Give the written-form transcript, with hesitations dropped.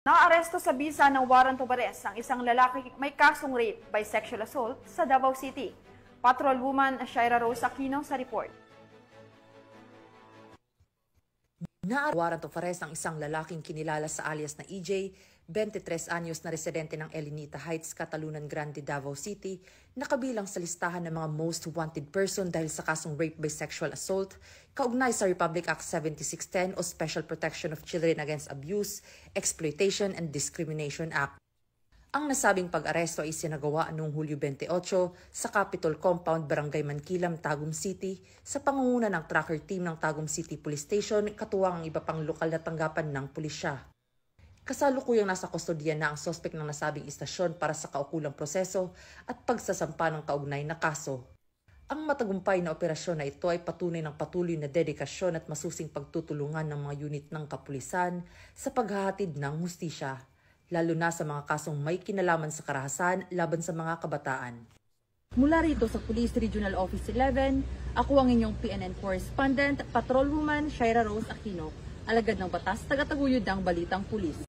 Naaresto sa bisa ng warrant of arrest ang isang lalaki may kasong rape by sexual assault sa Davao City. Patrolwoman Shaira Rose Aquino sa report. Warrant of arrest ang isang lalaking kinilala sa alias na EJ, 23 anyos na residente ng Elinita Heights, Catalunan Grande, Davao City, nakabilang sa listahan ng mga most wanted person dahil sa kasong rape by sexual assault, kaugnay sa Republic Act 7610 o Special Protection of Children Against Abuse, Exploitation and Discrimination Act. Ang nasabing pag-aresto ay sinagawa noong Hulyo 28 sa Capitol Compound, Barangay Mankilam, Tagum City sa pangunguna ng tracker team ng Tagum City Police Station katuwang ang iba pang lokal na tanggapan ng pulisya. Kasalukuyang nasa kustodiya na ang sospek ng nasabing istasyon para sa kaukulang proseso at pagsasampa ng kaugnay na kaso. Ang matagumpay na operasyon na ito ay patunay ng patuloy na dedikasyon at masusing pagtutulungan ng mga unit ng kapulisan sa paghahatid ng hustisya, lalo na sa mga kasong may kinalaman sa karahasan laban sa mga kabataan. Mula rito sa Police Regional Office 11, ako ang inyong PNN correspondent, Patrolwoman Shaira Rose Aquino, alagad ng batas, tagataguyod ng Balitang Pulis.